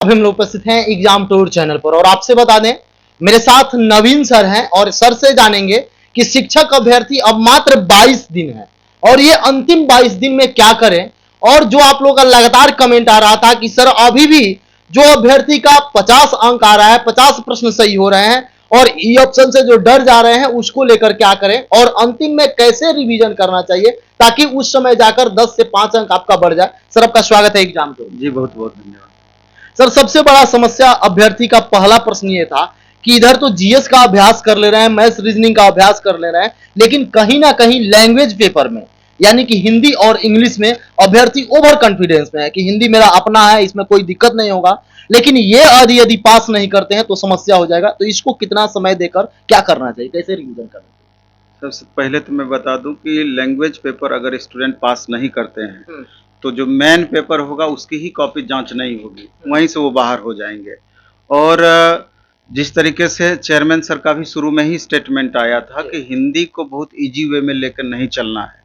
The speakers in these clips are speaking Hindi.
अभी हम लोग उपस्थित हैं एग्जाम टूर चैनल पर और आपसे बता दें मेरे साथ नवीन सर हैं और सर से जानेंगे कि शिक्षक अभ्यर्थी अब मात्र 22 दिन है और ये अंतिम 22 दिन में क्या करें। और जो आप लोगों का लगातार कमेंट आ रहा था कि सर अभी भी जो अभ्यर्थी का 50 अंक आ रहा है, 50 प्रश्न सही हो रहे हैं और ई ऑप्शन से जो डर जा रहे हैं उसको लेकर क्या करें और अंतिम में कैसे रिवीजन करना चाहिए ताकि उस समय जाकर 10 से 5 अंक आपका बढ़ जाए। सर आपका स्वागत है एग्जाम टूर। जी बहुत बहुत धन्यवाद। सर सबसे बड़ा समस्या अभ्यर्थी का पहला प्रश्न ये था कि इधर तो जीएस का अभ्यास कर ले रहे हैं, मैथ्स रीजनिंग का अभ्यास कर ले रहे हैं, लेकिन कहीं ना कहीं लैंग्वेज पेपर में यानी कि हिंदी और इंग्लिश में अभ्यर्थी ओवर कॉन्फिडेंस में है कि हिंदी मेरा अपना है, इसमें कोई दिक्कत नहीं होगा, लेकिन ये यदि पास नहीं करते हैं तो समस्या हो जाएगा। तो इसको कितना समय देकर क्या करना चाहिए, कैसे रिवीजन करना चाहिए? सबसे पहले तो मैं बता दूं कि लैंग्वेज पेपर अगर स्टूडेंट पास नहीं करते हैं तो जो मेन पेपर होगा उसकी ही कॉपी जांच नहीं होगी, वहीं से वो बाहर हो जाएंगे। और जिस तरीके से चेयरमैन सर का भी शुरू में ही स्टेटमेंट आया था कि हिंदी को बहुत इजी वे में लेकर नहीं चलना है,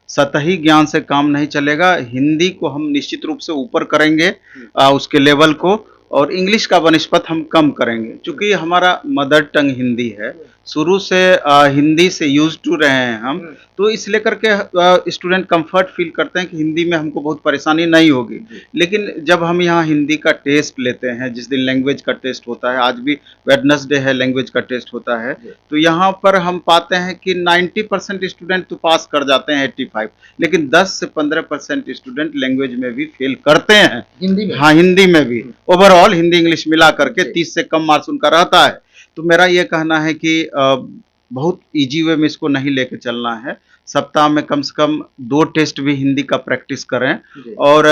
सतही ज्ञान से काम नहीं चलेगा, हिंदी को हम निश्चित रूप से ऊपर करेंगे उसके लेवल को, और इंग्लिश का बनस्पत हम कम करेंगे। चूंकि हमारा मदर टंग हिंदी है, शुरू से हिंदी से यूज टू रहे हैं हम, तो इस लेकर के स्टूडेंट कंफर्ट फील करते हैं कि हिंदी में हमको बहुत परेशानी नहीं होगी। लेकिन जब हम यहाँ हिंदी का टेस्ट लेते हैं, जिस दिन लैंग्वेज का टेस्ट होता है, आज भी वेडनेसडे है, लैंग्वेज का टेस्ट होता है, तो यहाँ पर हम पाते हैं कि 90% स्टूडेंट तो पास कर जाते हैं 85, लेकिन 10 से 15% स्टूडेंट लैंग्वेज में भी फेल करते हैं, हिंदी में? हाँ, हिंदी में भी। ओवरऑल हिंदी इंग्लिश मिला करके 30 से कम मार्क्स उनका रहता है। तो मेरा ये कहना है कि बहुत इजी वे में इसको नहीं लेके चलना है। सप्ताह में कम से कम 2 टेस्ट भी हिंदी का प्रैक्टिस करें और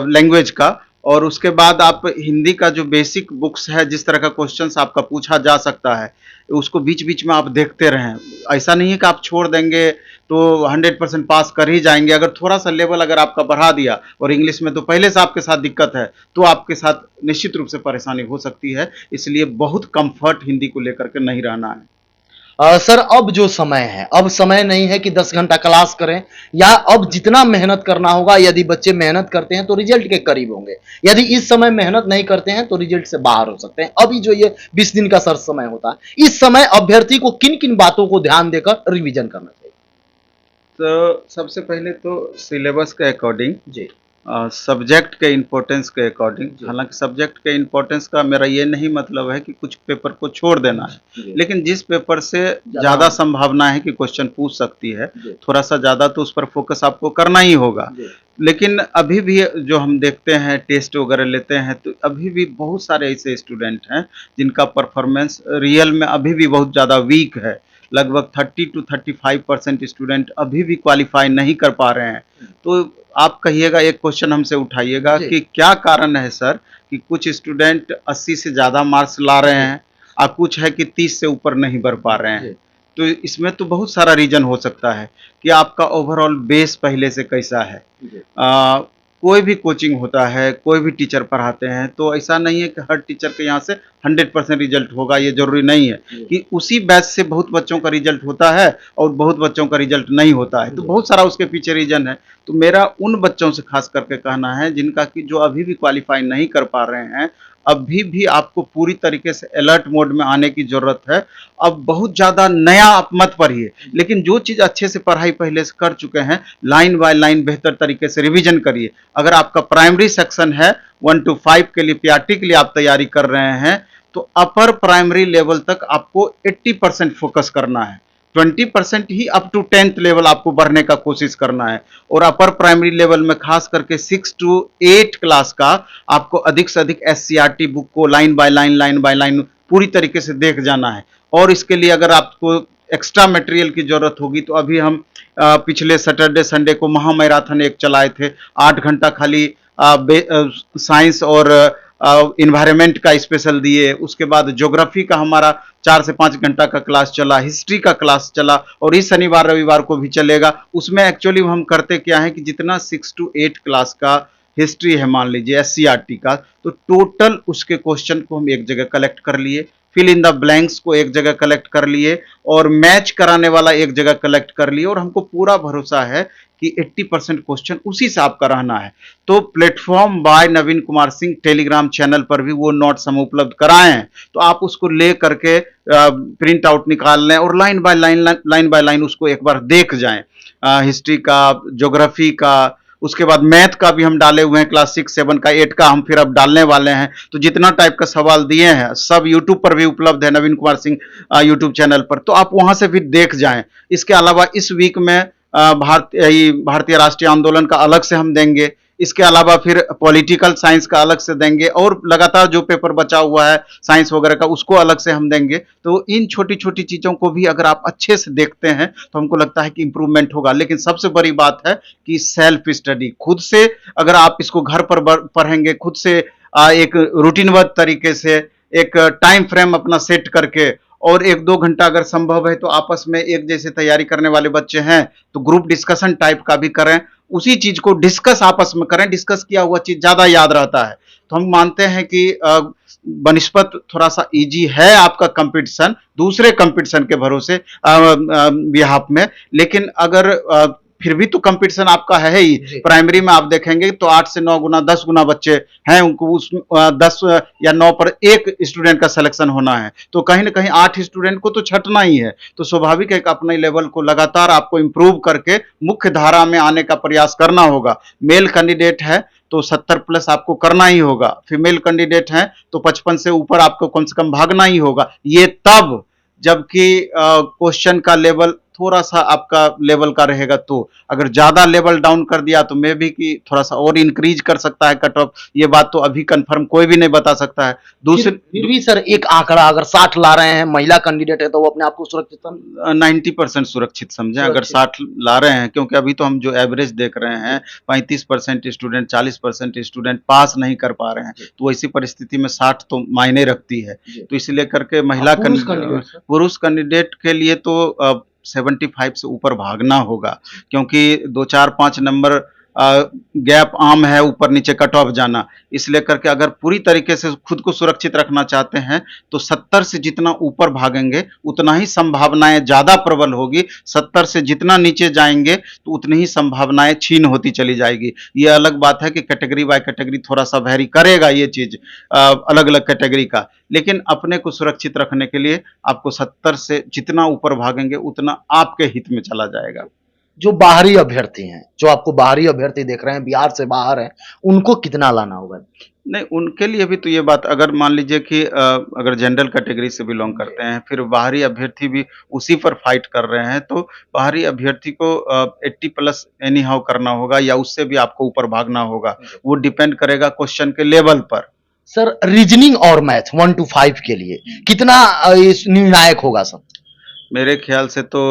लैंग्वेज का, और उसके बाद आप हिंदी का जो बेसिक बुक्स है, जिस तरह का क्वेश्चंस आपका पूछा जा सकता है, उसको बीच बीच में आप देखते रहें। ऐसा नहीं है कि आप छोड़ देंगे तो 100% पास कर ही जाएंगे। अगर थोड़ा सा लेवल अगर आपका बढ़ा दिया, और इंग्लिश में तो पहले से आपके साथ दिक्कत है, तो आपके साथ निश्चित रूप से परेशानी हो सकती है। इसलिए बहुत कंफर्ट हिंदी को लेकर के नहीं रहना है। सर अब जो समय है, अब समय नहीं है कि 10 घंटा क्लास करें, या अब जितना मेहनत करना होगा, यदि बच्चे मेहनत करते हैं तो रिजल्ट के करीब होंगे, यदि इस समय मेहनत नहीं करते हैं तो रिजल्ट से बाहर हो सकते हैं। अभी जो ये 20 दिन का सर समय होता है, इस समय अभ्यर्थी को किन किन बातों को ध्यान देकर रिवीजन करना चाहिए? तो सबसे पहले तो सिलेबस के अकॉर्डिंग, जी, सब्जेक्ट के इम्पोर्टेंस के अकॉर्डिंग, हालांकि सब्जेक्ट के इम्पोर्टेंस का मेरा ये नहीं मतलब है कि कुछ पेपर को छोड़ देना है, लेकिन जिस पेपर से ज़्यादा संभावना है कि क्वेश्चन पूछ सकती है, थोड़ा सा ज़्यादा तो उस पर फोकस आपको करना ही होगा। लेकिन अभी भी जो हम देखते हैं, टेस्ट वगैरह लेते हैं, तो अभी भी बहुत सारे ऐसे स्टूडेंट हैं जिनका परफॉर्मेंस रियल में अभी भी बहुत ज़्यादा वीक है। लगभग 30 to 35% स्टूडेंट अभी भी क्वालिफाई नहीं कर पा रहे हैं। तो आप कहिएगा, एक क्वेश्चन हमसे उठाइएगा कि क्या कारण है सर कि कुछ स्टूडेंट 80 से ज़्यादा मार्क्स ला रहे हैं और कुछ है कि 30 से ऊपर नहीं बढ़ पा रहे हैं। तो इसमें तो बहुत सारा रीजन हो सकता है कि आपका ओवरऑल बेस पहले से कैसा है। कोई भी कोचिंग होता है, कोई भी टीचर पढ़ाते हैं, तो ऐसा नहीं है कि हर टीचर के यहाँ से 100% रिजल्ट होगा, ये जरूरी नहीं है कि उसी बैच से बहुत बच्चों का रिजल्ट होता है और बहुत बच्चों का रिजल्ट नहीं होता है। तो बहुत सारा उसके पीछे रीजन है। तो मेरा उन बच्चों से खास करके कहना है जिनका कि जो अभी भी क्वालिफाई नहीं कर पा रहे हैं, अभी भी आपको पूरी तरीके से अलर्ट मोड में आने की जरूरत है। अब बहुत ज्यादा नया आप मत पढ़िए, लेकिन जो चीज अच्छे से पढ़ाई पहले से कर चुके हैं, लाइन बाय लाइन बेहतर तरीके से रिवीजन करिए। अगर आपका प्राइमरी सेक्शन है 1 to 5 के लिए, पीआरटी के लिए आप तैयारी कर रहे हैं, तो अपर प्राइमरी लेवल तक आपको 80% फोकस करना है। 20% ही अप टू 10th लेवल आपको बढ़ने का कोशिश करना है, और अपर प्राइमरी लेवल में खास करके 6 to 8 क्लास का आपको अधिक से अधिक एससीईआरटी बुक को लाइन बाय लाइन पूरी तरीके से देख जाना है। और इसके लिए अगर आपको एक्स्ट्रा मटेरियल की जरूरत होगी, तो अभी हम पिछले सैटरडे संडे को महामैराथन एक चलाए थे, 8 घंटा खाली साइंस और इन्वायरमेंट का स्पेशल दिए। उसके बाद ज्योग्राफी का हमारा 4 से 5 घंटा का क्लास चला, हिस्ट्री का क्लास चला, और इस शनिवार रविवार को भी चलेगा। उसमें एक्चुअली हम करते क्या है कि जितना 6 to 8 क्लास का हिस्ट्री है, मान लीजिए एससीईआरटी का, तो टोटल उसके क्वेश्चन को हम एक जगह कलेक्ट कर लिए, फिल इन द ब्लैंक्स को एक जगह कलेक्ट कर लिए और मैच कराने वाला एक जगह कलेक्ट कर लिए, और हमको पूरा भरोसा है कि 80% क्वेश्चन उसी से आपका रहना है। तो प्लेटफॉर्म बाय नवीन कुमार सिंह टेलीग्राम चैनल पर भी वो नोट्स हम उपलब्ध कराए हैं, तो आप उसको ले करके प्रिंट आउट निकाल लें और लाइन बाय लाइन उसको एक बार देख जाएं। हिस्ट्री का, ज्योग्राफी का, उसके बाद मैथ का भी हम डाले हुए हैं, क्लास 6, 7 का, 8 का हम फिर अब डालने वाले हैं। तो जितना टाइप का सवाल दिए हैं सब यूट्यूब पर भी उपलब्ध है, नवीन कुमार सिंह यूट्यूब चैनल पर, तो आप वहां से भी देख जाएं। इसके अलावा इस वीक में भारतीय राष्ट्रीय आंदोलन का अलग से हम देंगे, इसके अलावा फिर पॉलिटिकल साइंस का अलग से देंगे, और लगातार जो पेपर बचा हुआ है साइंस वगैरह का उसको अलग से हम देंगे। तो इन छोटी छोटी चीजों को भी अगर आप अच्छे से देखते हैं तो हमको लगता है कि इंप्रूवमेंट होगा। लेकिन सबसे बड़ी बात है कि सेल्फ स्टडी, खुद से अगर आप इसको घर पर पढ़ेंगे, खुद से एक रूटीनबद्ध तरीके से एक टाइम फ्रेम अपना सेट करके, और 1-2 घंटा अगर संभव है तो आपस में एक जैसे तैयारी करने वाले बच्चे हैं तो ग्रुप डिस्कशन टाइप का भी करें, उसी चीज को डिस्कस आपस में करें, डिस्कस किया हुआ चीज ज्यादा याद रहता है। तो हम मानते हैं कि बनिस्पत थोड़ा सा इजी है आपका कंपटीशन दूसरे कंपटीशन के भरोसे बिहाफ में, लेकिन अगर फिर भी तो कंपटीशन आपका है ही। प्राइमरी में आप देखेंगे तो 8 से 9 गुना 10 गुना बच्चे हैं, उनको उस 10 या 9 पर एक स्टूडेंट का सिलेक्शन होना है, तो कहीं ना कहीं 8 स्टूडेंट को तो छटना ही है। तो स्वाभाविक है कि अपने लेवल को लगातार आपको इंप्रूव करके मुख्य धारा में आने का प्रयास करना होगा। मेल कैंडिडेट है तो 70 प्लस आपको करना ही होगा, फीमेल कैंडिडेट है तो 55 से ऊपर आपको कम से कम भागना ही होगा। ये तब जबकि क्वेश्चन का लेवल थोड़ा सा आपका लेवल का रहेगा, तो अगर ज्यादा लेवल डाउन कर दिया तो मे भी कि थोड़ा सा और इंक्रीज कर सकता है कट ऑफ। ये बात तो अभी कंफर्म कोई भी नहीं बता सकता है। दूसरी फिर भी सर एक आंकड़ा, अगर 60 ला रहे हैं महिला कैंडिडेट है तो वो अपने आप को सुरक्षित 90% सुरक्षित समझें अगर 60 ला रहे हैं, क्योंकि अभी तो हम जो एवरेज देख रहे हैं 35% स्टूडेंट, 40% स्टूडेंट पास नहीं कर पा रहे हैं, तो ऐसी परिस्थिति में 60 तो मायने रखती है। तो इसलिए करके महिला पुरुष कैंडिडेट के लिए तो 75 से ऊपर भागना होगा, क्योंकि 2-4-5 नंबर गैप आम है, ऊपर नीचे कट ऑफ जाना। इसलिए करके अगर पूरी तरीके से खुद को सुरक्षित रखना चाहते हैं तो 70 से जितना ऊपर भागेंगे उतना ही संभावनाएं ज्यादा प्रबल होगी, 70 से जितना नीचे जाएंगे तो उतनी ही संभावनाएं छीन होती चली जाएगी। ये अलग बात है कि कैटेगरी बाय कैटेगरी थोड़ा सा वेरी करेगा ये चीज अलग अलग कैटेगरी का, लेकिन अपने को सुरक्षित रखने के लिए आपको 70 से जितना ऊपर भागेंगे उतना आपके हित में चला जाएगा। जो बाहरी अभ्यर्थी हैं, जो आपको बाहरी अभ्यर्थी देख रहे हैं, बिहार से बाहर हैं, उनको कितना लाना होगा? नहीं, उनके लिए भी तो ये बात, अगर मान लीजिए कि अगर जनरल कैटेगरी से बिलोंग करते हैं, फिर बाहरी अभ्यर्थी भी उसी पर फाइट कर रहे हैं, तो बाहरी अभ्यर्थी को 80 प्लस एनी हाउ करना होगा या उससे भी आपको ऊपर भागना होगा। वो डिपेंड करेगा क्वेश्चन के लेवल पर। सर रीजनिंग और मैथ 1 to 5 के लिए कितना निर्णायक होगा सर? मेरे ख्याल से तो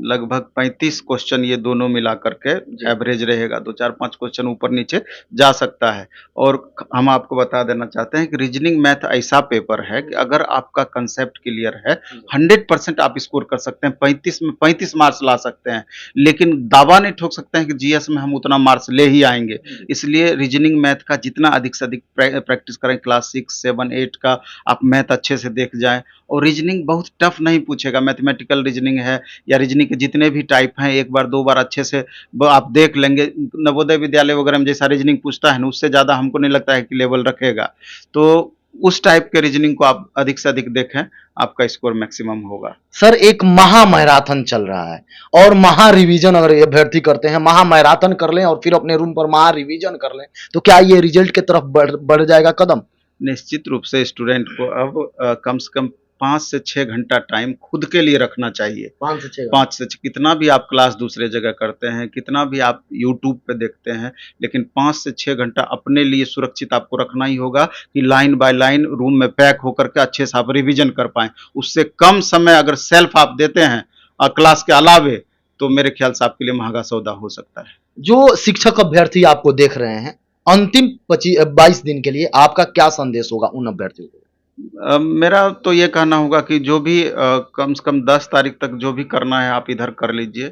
लगभग 35 क्वेश्चन ये दोनों मिला करके एवरेज रहेगा, 2-4-5 क्वेश्चन ऊपर नीचे जा सकता है। और हम आपको बता देना चाहते हैं कि रीजनिंग मैथ ऐसा पेपर है कि अगर आपका कंसेप्ट क्लियर है 100% आप स्कोर कर सकते हैं, 35 में 35 मार्क्स ला सकते हैं, लेकिन दावा नहीं ठोक सकते हैं कि जीएस में हम उतना मार्क्स ले ही आएंगे। इसलिए रीजनिंग मैथ का जितना अधिक से अधिक प्रैक्टिस करें, क्लास 6, 7, 8 का आप मैथ अच्छे से देख जाएं। और रीजनिंग बहुत टफ नहीं पूछेगा, मैथमेटिकल रीजनिंग है या रीजनिंग के जितने भी टाइप हैं एक बार 2 बार अच्छे से आप देख लेंगे। नवोदय विद्यालय वगैरह में जैसा रीजनिंग पूछता है ना, उससे ज्यादा हमको नहीं लगता है कि लेवल रखेगा। तो उस टाइप के रीजनिंग को आप अधिक से अधिक देखें, आपका स्कोर मैक्सिमम होगा। सर एक महा मैराथन चल रहा है और महा रिवीजन अगर अभ्यर्थी करते हैं, महा मैराथन कर लें और फिर अपने रूम पर महा रिवीजन कर लें, तो क्या ये रिजल्ट की तरफ बढ़ जाएगा कदम? निश्चित रूप से स्टूडेंट को अब कम से कम 5 से 6 घंटा टाइम खुद के लिए रखना चाहिए। 5 से 6 कितना भी आप क्लास दूसरे जगह करते हैं, कितना भी आप यूट्यूब पे देखते हैं, लेकिन 5 से 6 घंटा अपने लिए सुरक्षित आपको रखना ही होगा कि लाइन बाय लाइन रूम में पैक होकर के अच्छे से आप रिविजन कर पाएं। उससे कम समय अगर सेल्फ आप देते हैं क्लास के अलावे, तो मेरे ख्याल से आपके लिए महंगा सौदा हो सकता है। जो शिक्षक अभ्यर्थी आपको देख रहे हैं, अंतिम 22 दिन के लिए आपका क्या संदेश होगा उन अभ्यर्थियों को? मेरा तो ये कहना होगा कि जो भी कम से कम 10 तारीख तक जो भी करना है आप इधर कर लीजिए।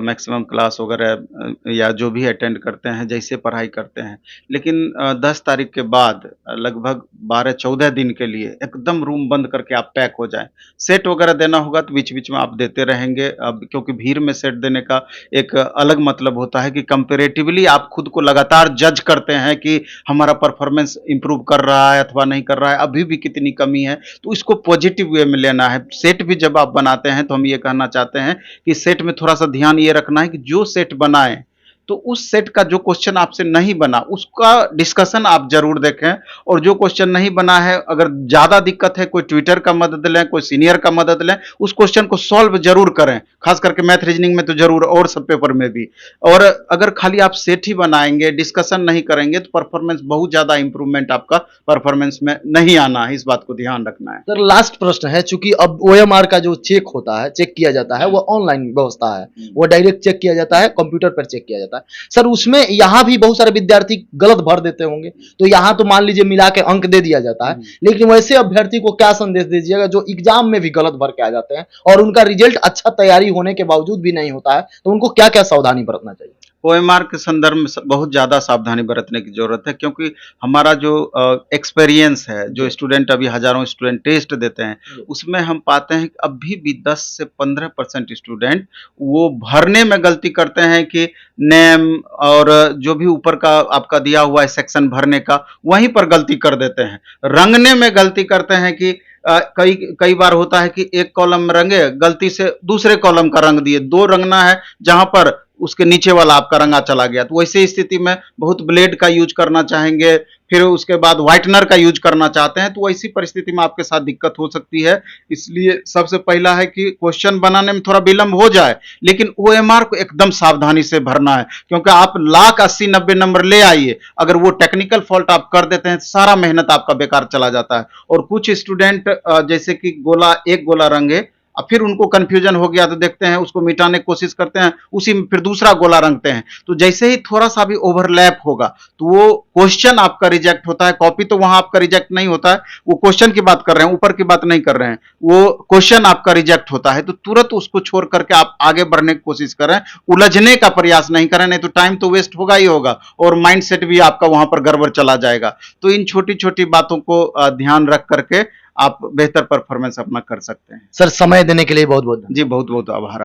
मैक्सिमम क्लास वगैरह या जो भी अटेंड करते हैं, जैसे पढ़ाई करते हैं। लेकिन 10 तारीख के बाद लगभग 12-14 दिन के लिए एकदम रूम बंद करके आप पैक हो जाएँ। सेट वगैरह देना होगा तो बीच-बीच में आप देते रहेंगे। अब क्योंकि भीड़ में सेट देने का एक अलग मतलब होता है कि कंपैरेटिवली आप खुद को लगातार जज करते हैं कि हमारा परफॉर्मेंस इम्प्रूव कर रहा है अथवा नहीं कर रहा है, अभी भी कितनी कमी है, तो इसको पॉजिटिव वे में लेना है। सेट भी जब आप बनाते हैं तो हम ये कहना चाहते हैं कि सेट में थोड़ा-सा ध्यान ये रखना है कि जो सेट बनाएँ, तो उस सेट का जो क्वेश्चन आपसे नहीं बना, उसका डिस्कशन आप ज़रूर देखें और जो क्वेश्चन नहीं बना है, अगर ज़्यादा दिक्कत है, कोई ट्विटर का मदद लें, कोई सीनियर का मदद लें, उस क्वेश्चन को सॉल्व ज़रूर करें। खास करके मैथ रीजनिंग में तो ज़रूर और सब पेपर में भी। और अगर खाली आप सेट ही बनाएँगे, डिस्कशन नहीं करेंगे तो परफॉर्मेंस बहुत ज़्यादा इम्प्रूवमेंट आपका परफॉर्मेंस में नहीं आना है, इस बात को ध्यान रखना है। सर लास्ट प्रश्न है, चूंकि अब ओएमआर का जो चेक होता है, चेक किया जाता है, वो ऑनलाइन व्यवस्था है, वो डायरेक्ट चेक किया जाता है, कंप्यूटर पर चेक किया जाता है। सर उसमें यहाँ भी बहुत सारे विद्यार्थी गलत भर देते होंगे, तो यहाँ तो मान लीजिए मिला के अंक दे दिया जाता है, लेकिन वैसे अभ्यर्थी को क्या संदेश दीजिएगा जो एग्जाम में भी गलत भर के आ जाते हैं और उनका रिजल्ट अच्छा तैयारी होने के बावजूद भी नहीं होता है, तो उनको क्या क्या सावधानी बरतना चाहिए? ओएमआर के संदर्भ में बहुत ज़्यादा सावधानी बरतने की ज़रूरत है क्योंकि हमारा जो एक्सपीरियंस है, जो स्टूडेंट अभी हज़ारों स्टूडेंट टेस्ट देते हैं, उसमें हम पाते हैं कि अभी भी 10 से 15% स्टूडेंट वो भरने में गलती करते हैं कि नेम और जो भी ऊपर का आपका दिया हुआ है सेक्शन भरने का, वहीं पर गलती कर देते हैं। रंगने में गलती करते हैं कि कई कई बार होता है कि एक कॉलम रंगे, गलती से दूसरे कॉलम का रंग दिए, 2 रंगना है जहाँ पर उसके नीचे वाला आपका रंगा चला गया, तो वैसे स्थिति में बहुत ब्लेड का यूज करना चाहेंगे, फिर उसके बाद व्हाइटनर का यूज करना चाहते हैं, तो वैसी परिस्थिति में आपके साथ दिक्कत हो सकती है। इसलिए सबसे पहला है कि क्वेश्चन बनाने में थोड़ा विलंब हो जाए, लेकिन ओएमआर को एकदम सावधानी से भरना है क्योंकि आप लाख 80-90 नंबर ले आइए, अगर वो टेक्निकल फॉल्ट आप कर देते हैं तो सारा मेहनत आपका बेकार चला जाता है। और कुछ स्टूडेंट जैसे कि एक गोला रंगे, अब फिर उनको कंफ्यूजन हो गया तो देखते हैं उसको मिटाने की कोशिश करते हैं, उसी में फिर दूसरा गोला रंगते हैं, तो जैसे ही थोड़ा सा भी ओवरलैप होगा तो वो क्वेश्चन आपका रिजेक्ट होता है। कॉपी तो वहां आपका रिजेक्ट नहीं होता है, वो क्वेश्चन की बात कर रहे हैं, ऊपर की बात नहीं कर रहे हैं, वो क्वेश्चन आपका रिजेक्ट होता है, तो तुरंत उसको छोड़ करके आप आगे बढ़ने की कोशिश करें, उलझने का प्रयास नहीं करें, नहीं तो टाइम तो वेस्ट होगा ही होगा और माइंड सेट भी आपका वहां पर गड़बड़ चला जाएगा। तो इन छोटी छोटी बातों को ध्यान रख करके आप बेहतर परफॉर्मेंस अपना कर सकते हैं। सर समय देने के लिए बहुत बहुत जी बहुत बहुत आभार।